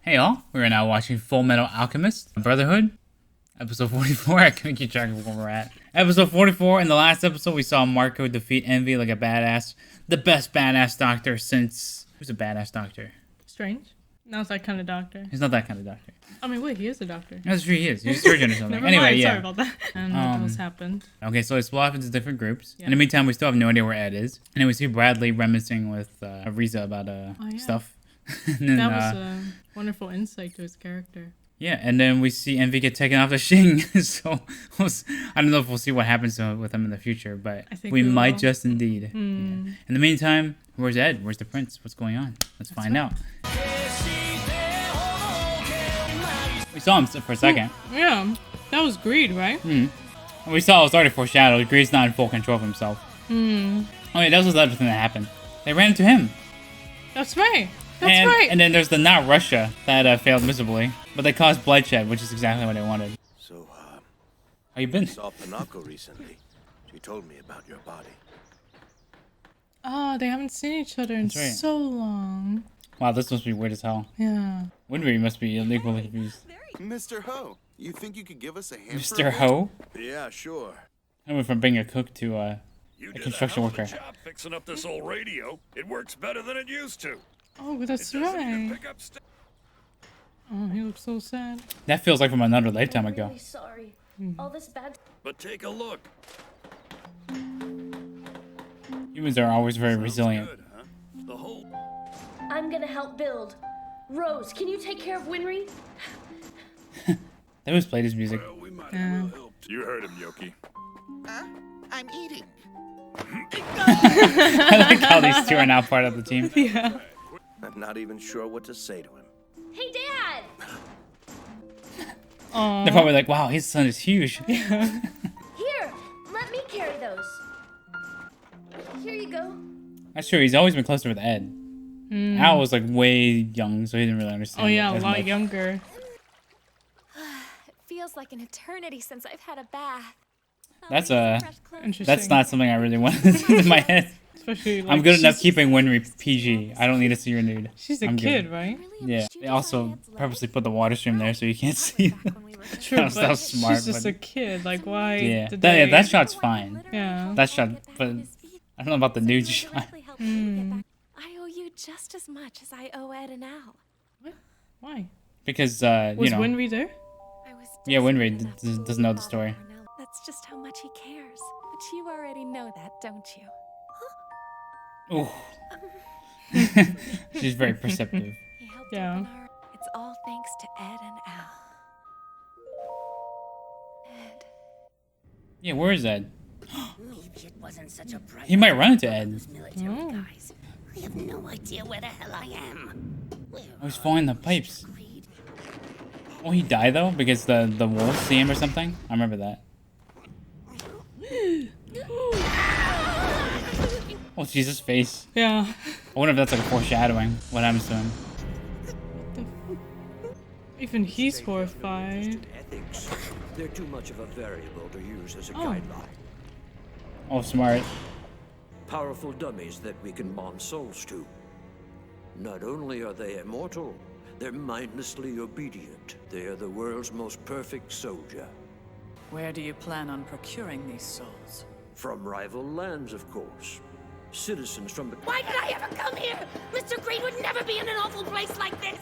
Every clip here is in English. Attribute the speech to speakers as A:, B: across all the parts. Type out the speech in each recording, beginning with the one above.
A: Hey all, we are now watching Fullmetal Alchemist, Brotherhood, episode 44. I couldn't keep track of where we're at. Episode 44, in the last episode we saw Marco defeat Envy like a badass. The best badass doctor since... Who's a badass doctor?
B: Strange. Not that kind of doctor.
A: He's not that kind of doctor.
B: I mean, wait, he is a doctor.
A: That's true, he is. He's a surgeon or something.
B: Never
A: Anyway,
B: mind,
A: yeah.
B: sorry about that. And what else happened?
A: Okay, so they split off into different groups.
B: Yeah.
A: In the meantime, we still have no idea where Ed is. And then we see Bradley reminiscing with Ariza about stuff. And then,
B: that was a wonderful insight to his character.
A: Yeah, and then we see Envy get taken off the Shing. So I don't know if we'll see what happens with him in the future, but
B: I think
A: we might
B: will.
A: just indeed. Yeah. In the meantime, where's Ed? Where's the prince? What's going on? Let's find out. We saw him for a second.
B: Yeah, that was Greed, right?
A: We saw it was already foreshadowed. Greed's not in full control of himself. Oh yeah, that was the other thing that happened. They ran into him.
B: That's right. That's right.
A: And then there's the not Russia that failed miserably, but they caused bloodshed, which is exactly what they wanted.
C: So,
A: How you been?
C: I saw Pinocchio recently. She told me about your body.
B: Oh, they haven't seen each other in
A: That's right.
B: so long.
A: Wow, this must be weird as hell.
B: Yeah.
A: Winry must be illegally confused.
D: Mr. Ho, you think you could give us a hand?
A: Mr. Ho?
C: Yeah, sure.
A: I went from being a cook to a
E: You did
A: construction
E: a hell of a
A: worker.
E: job fixing up this old radio. It works better than it used to.
B: Oh, that's
E: It doesn't even
B: right.
E: pick up
B: Oh, he looks so sad.
A: That feels like from another lifetime
F: I'm
A: ago.
F: really sorry. All this bad.
E: But take a look.
A: Humans are always very
E: Sounds
A: resilient.
E: good, huh? The whole
F: I'm gonna help build. Rose, can you take care of Winry?
A: They always play this music.
E: well, we might
B: Yeah.
E: as well help. You heard him, Yoki.
D: I'm eating.
A: I like how these two are now part of the team.
B: Yeah.
C: I'm not even sure what to say to him.
F: Hey, Dad!
B: Aw.
A: They're probably like, wow, his son is huge.
F: Here, let me carry those. Here you go.
A: That's true, he's always been closer with Ed. Al was like way young, so he didn't really understand.
B: Oh yeah, a
A: as
B: lot
A: much.
B: younger.
G: It feels like an eternity since I've had a bath.
A: That's
B: Interesting.
A: that's not something I really wanted in my head.
B: Especially like
A: I'm good enough
B: she's-
A: keeping Winry PG. I don't need to see her nude.
B: She's a
A: I'm
B: kid,
A: good.
B: right?
A: Yeah. They also purposely put the water stream there so you can't see them.
B: True,
A: That was
B: but
A: smart,
B: she's just
A: but-
B: a kid. Like, why?
A: Yeah.
B: did
A: That, yeah,
B: they-
A: that shot's fine.
B: Yeah.
A: That shot, but I don't know about the nude shot.
G: I owe you just as much as I owe Ed and Al.
B: Why?
A: Because,
B: Was
A: you know.
B: Winry there?
G: I was
A: Yeah, Winry
G: desperate enough to
A: doesn't know
G: leave
A: the story.
G: Father Cornell. That's just how much he cares. But you already know that, don't you?
A: Ooh. She's very perceptive.
G: He helped
B: Yeah.
G: open our... It's all thanks to Ed and Al. Ed.
A: Yeah, where is Ed?
H: Maybe it wasn't such a bright
A: He might run into Ed.
H: those military guys. I have no idea where the hell I am. Where
A: Oh, he's falling the pipes.
H: Creed?
A: Oh, he died though because the wolves see him or something. I remember that. Oh, Jesus' face.
B: Yeah.
A: I wonder if that's like a foreshadowing. What happens to him?
B: Even he's horrified.
I: Ethics. They're too much of a variable to use as a
B: Oh.
I: guideline.
A: Oh, smart.
I: Powerful dummies that we can bond souls to. Not only are they immortal, they're mindlessly obedient. They are the world's most perfect soldier.
J: Where do you plan on procuring these souls?
I: From rival lands, of course. Citizens from the...
H: Why did I ever come here? Mr. Creed would never be in an awful place like this.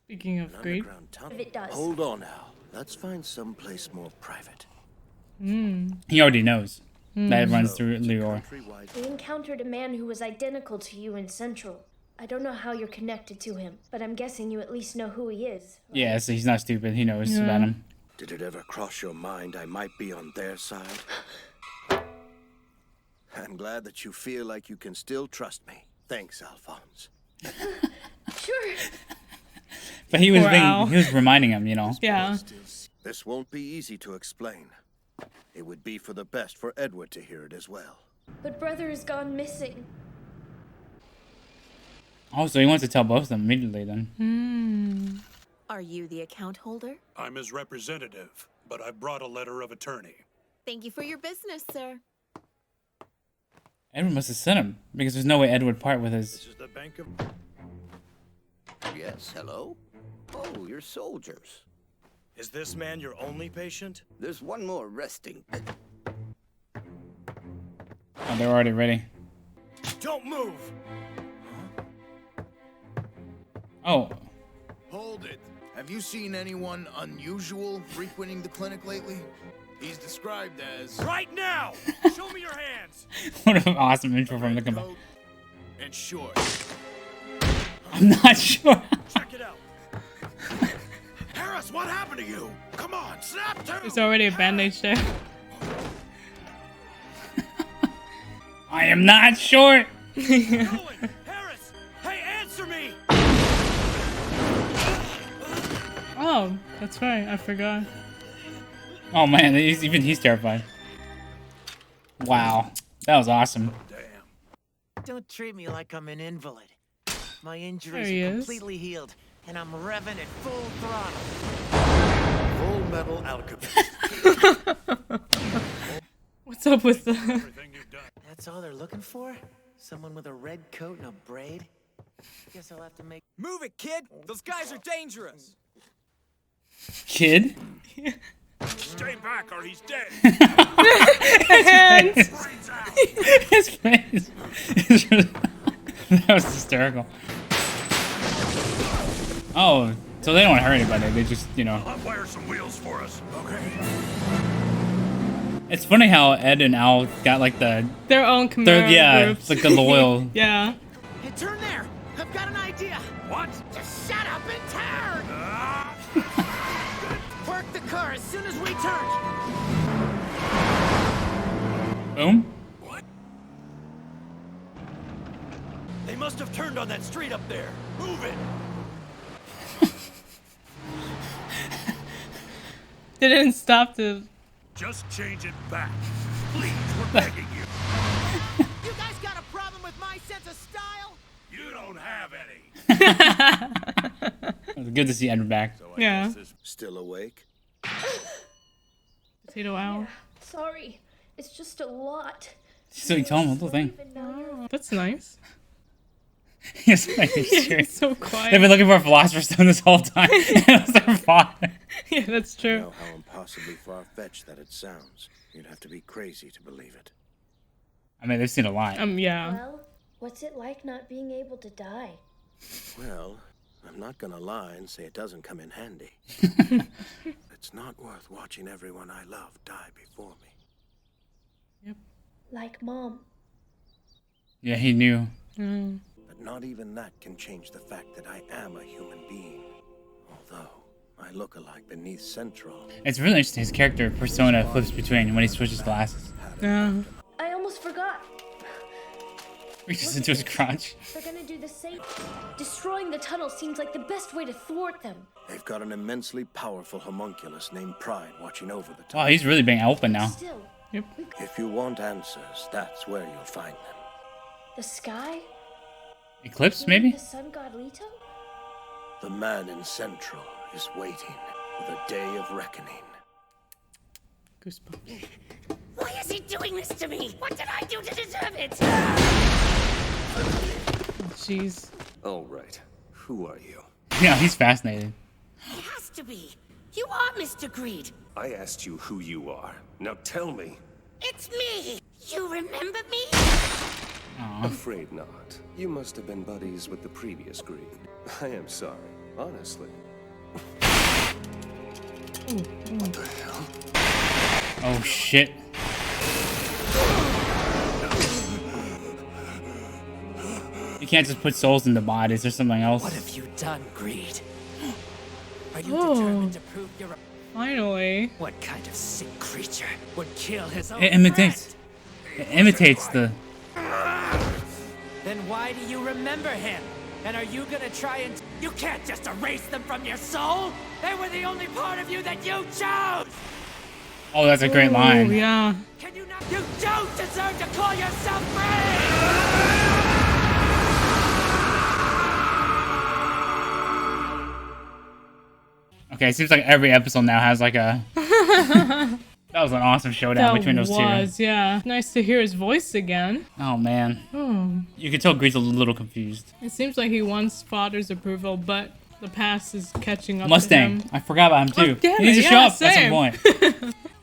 B: Speaking of Greed.
C: Underground tunnel.
F: If it does.
C: Hold on now. Let's find someplace more private.
A: He already knows that it runs through Lior.
C: Countrywide.
F: We encountered a man who was identical to you in Central. I don't know how you're connected to him, but I'm guessing you at least know who he is.
A: Yeah, so he's not stupid. He knows
B: Yeah.
A: about him.
C: Did it ever cross your mind I might be on their side? I'm glad that you feel like you can still trust me. Thanks, Alphonse.
F: Sure.
A: But he was
B: Poor Al.
A: he was reminding him, you know.
B: Yeah.
C: This won't be easy to explain. It would be for the best for Edward to hear it as well.
F: But brother has gone missing.
A: Oh, so he wants to tell both of them immediately then.
G: Are you the account holder?
E: I'm his representative, but I brought a letter of attorney.
G: Thank you for your business, sir.
A: Edward must have sent him, because there's no way Ed would part with his...
E: This is the bank of...
C: Yes, hello? Oh, you're soldiers.
E: Is this man your only patient?
C: There's one more resting.
A: Oh, they're already ready.
E: Don't move!
A: Oh,
K: Hold it. Have you seen anyone unusual frequenting the clinic lately? He's described as
E: Right now! Show me your hands!
A: what an awesome intro from the comeback.
K: coat and short.
A: I'm not sure.
E: Check it out. Harris, what happened to you? Come on, snap to!
B: There's already a bandage there.
A: I am not short.
E: Owen! Harris! Hey, answer me!
B: Oh, that's right. I forgot.
A: Oh man, even he's terrified. Wow, that was awesome.
L: Don't treat me like I'm an invalid. My
B: There
L: injuries
B: he
L: are
B: is.
L: completely healed, and I'm revving at full throttle.
E: Fullmetal Alchemist.
B: What's up with the...
E: Everything you've done.
L: That's all they're looking for? Someone with a red coat and a braid? Guess I'll have to make...
M: Move it, kid! Those guys are dangerous!
A: Kid?
E: Stay back or he's dead.
A: His face. That was hysterical. Oh, so they don't hurt anybody. They just, you know.
E: I'll wire some wheels for us. Okay.
A: It's funny how Ed and Al got like the...
B: Their own Chimera
A: yeah,
B: groups.
A: like the loyal...
B: Yeah.
L: Hey, turn there! I've got an idea!
E: What?
L: Just shut up and turn! Park the car as soon as we turn!
A: Boom.
E: What? They must have turned on that street up there. Move it.
B: They didn't stop to...
E: Just change it back. Please, we're begging you.
L: You guys got a problem with my sense of style?
E: You don't have any.
A: It was good to see Ed back.
B: Yeah.
C: Still awake?
B: Potato owl.
F: Sorry, it's just a lot.
A: So you tell him a little thing.
B: Oh, that's nice.
A: Yes, like, sure.
B: It's so quiet.
A: They've been looking for a philosopher's stone this whole time. It was their father.
B: Yeah, that's
C: You
B: true.
C: know how impossibly far-fetched that it sounds. You'd have to be crazy to believe it.
A: I mean, they've seen a lot.
B: Yeah.
F: Well, what's it like not being able to die?
C: Well, I'm not gonna lie and say it doesn't come in handy. It's not worth watching everyone I love die before me.
B: Yep.
F: Like Mom.
A: Yeah, he knew.
B: Mm.
C: But not even that can change the fact that I am a human being. Although, I look alike beneath Central.
A: It's really interesting. His character persona flips between when he switches glasses.
B: Yeah.
F: I almost forgot.
A: Reaches into his crotch.
F: They're gonna do the same. Destroying the tunnel seems like the best way to thwart them.
C: They've got an immensely powerful homunculus named Pride watching over the
A: Wow, he's really being open now.
F: Still,
B: Yep.
C: If you want answers, that's where you'll find them.
F: the sky?
A: Eclipse,
F: You mean
A: maybe?
F: The sun god Leto?
C: The man in Central is waiting for the day of reckoning.
B: Goosebumps.
H: Why is he doing this to me? What did I do to deserve it?
B: Jeez.
N: All right. Who are you?
A: Yeah, he's fascinated.
H: It has to be. You are Mr. Greed.
N: I asked you who you are. Now tell me.
H: It's me. You remember me?
N: Afraid not. You must have been buddies with the previous Greed. I am sorry, honestly. What the hell?
A: Oh shit. You can't just put souls into bodies or something else.
L: What have you done, Greed? Are you
B: Oh.
L: determined to prove you're a...
B: Finally.
L: What kind of sick creature would kill his own
A: It imitates. It imitates the.
L: Then why do you remember him? And are you gonna try and... You can't just erase them from your soul! They were the only part of you that you chose!
A: Oh, that's a great
B: Oh,
A: line.
B: yeah.
L: Can you not... You don't deserve to call yourself free!
A: Okay, it seems like every episode now has like a. That was an awesome showdown between those two.
B: Yeah. Nice to hear his voice again.
A: Oh, man.
B: Oh.
A: You can tell Greed's a little confused.
B: It seems like he wants father's approval, but the past is catching up
A: Mustang.
B: to him.
A: I forgot about him, too.
B: Oh, damn
A: he needs
B: it,
A: to show
B: yeah,
A: up at some
B: same.
A: point.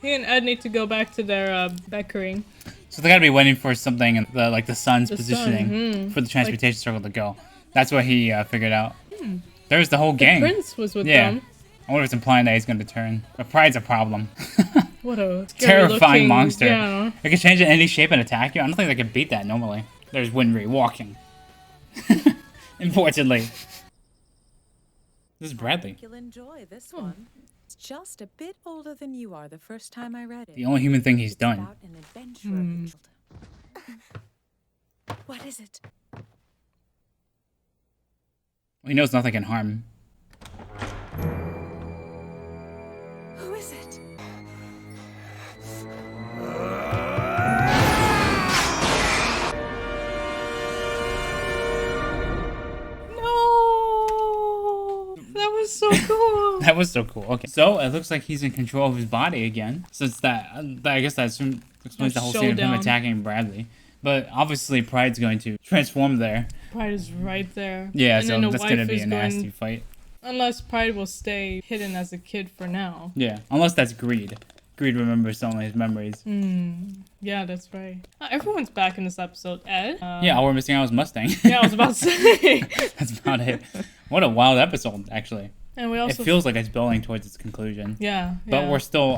B: He and Ed need to go back to their Beckering.
A: So they gotta be waiting for something in the sun's
B: The
A: positioning
B: sun,
A: for the transportation circle to go. That's what he figured out. There's the whole gang.
B: The prince was with
A: Yeah.
B: them.
A: I wonder if it's implying that he's gonna turn. But Pride's a problem.
B: What a
A: Terrifying
B: scary-looking-
A: monster.
B: Yeah.
A: It can change in any shape and attack you. I don't think they can beat that normally. There's Winry walking. Importantly. This is Bradley.
J: You'll enjoy this one. It's just a bit older than you are the first time I read it.
A: The only human thing he's done.
J: About an adventure of a What is it?
A: He knows nothing can harm him.
J: Who is it?
B: No! That was so cool.
A: That was so cool. Okay. So it looks like he's in control of his body again. Since that, I guess that explains the whole scene of him
B: Showdown.
A: attacking Bradley. But obviously Pride's going to transform there.
B: Pride is right there.
A: Yeah,
B: and
A: so
B: then the
A: that's
B: wife
A: gonna be
B: is
A: a nasty fight.
B: Unless Pride will stay hidden as a kid for now.
A: Yeah, unless that's Greed. Greed remembers only his memories.
B: Yeah, that's right. Everyone's back in this episode. Ed?
A: Yeah, all we're missing out is Mustang.
B: Yeah, I was about to say.
A: That's about it. What a wild episode, actually.
B: And we also
A: it feels like it's building towards its conclusion.
B: Yeah,
A: But
B: yeah.
A: we're still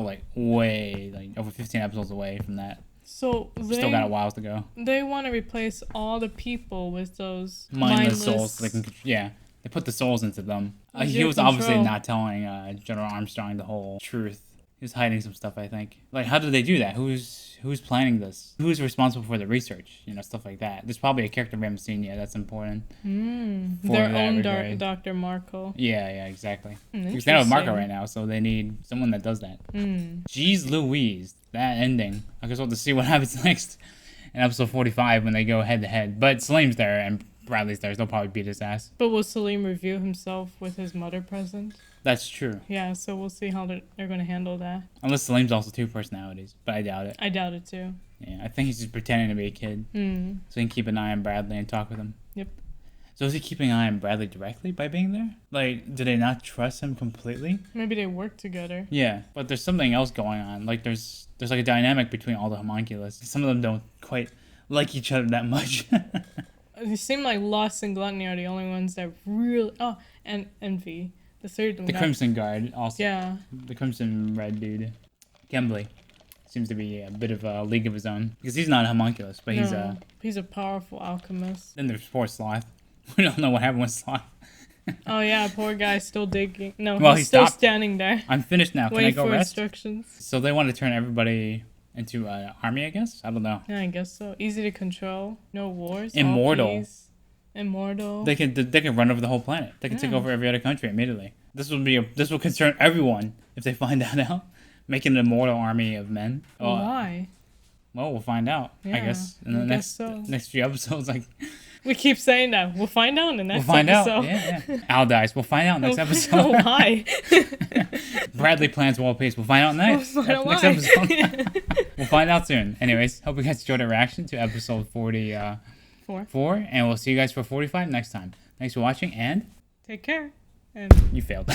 A: like way, like over 15 episodes away from that.
B: So
A: We still got a while to go.
B: They want to replace all the people with those
A: Mindless souls. So they can, yeah, they put the souls into them. He
B: Zero
A: was obviously
B: control.
A: not telling General Armstrong the whole truth. He was hiding some stuff, I think. Like, how did they do that? Who's planning this? Who's responsible for the research? You know, stuff like that. There's probably a character we haven't seen yet. That's important.
B: Their
A: that
B: own
A: regard.
B: Dr. Marco.
A: Yeah, exactly. Because they don't have Marco right now, so they need someone that does that. Jeez Louise, that ending. I guess we'll have to see what happens next in episode 45 when they go head to head. But Salim's there and Bradley's there, so they'll probably beat his ass.
B: But will Salim review himself with his mother present?
A: That's true.
B: Yeah, so we'll see how they're going to handle that.
A: Unless Salim's also two personalities, but I doubt it.
B: I doubt it too.
A: Yeah, I think he's just pretending to be a kid. So he can keep an eye on Bradley and talk with him.
B: Yep.
A: So is he keeping an eye on Bradley directly by being there? Like, do they not trust him completely?
B: Maybe they work together.
A: Yeah, but there's something else going on. Like, there's like a dynamic between all the homunculus. Some of them don't quite like each other that much.
B: It seemed like Lust and Gluttony are the only ones that really... Oh, and Envy. The third one.
A: The Crimson Guard also.
B: Yeah.
A: The Crimson Red dude. Gembly. Seems to be a bit of a league of his own. Because he's not a homunculus, but
B: he's a powerful alchemist.
A: Then there's poor Sloth. We don't know what happened with Sloth.
B: Oh yeah, poor guy's still digging. No,
A: Well,
B: he's
A: he
B: still
A: stopped.
B: standing there.
A: I'm finished now. Can I
B: waiting
A: go
B: for
A: rest?
B: instructions.
A: So they want to turn everybody into an army, I guess? I don't know.
B: Yeah, I guess so. Easy to control. No wars. all
A: Immortal.
B: peace. Immortal.
A: They can run over the whole planet. They can take over every other country immediately. This will concern everyone if they find that out. Making an immortal army of men.
B: Why?
A: Well, we'll find out. I
B: Yeah,
A: guess in the
B: I
A: next
B: guess so.
A: next few episodes, like
B: We keep saying that. We'll find out in the next
A: we'll find
B: episode.
A: out. Yeah. Al dies. We'll find out next episode.
B: Why?
A: Bradley plans world peace. We'll find out next.
B: We'll find out
A: next
B: why.
A: episode. We'll find out soon. Anyways, hope you guys enjoyed our reaction to episode 44, and we'll see you guys for 45 next time. Thanks for watching, and
B: Take care. And
A: you failed.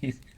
A: Peace.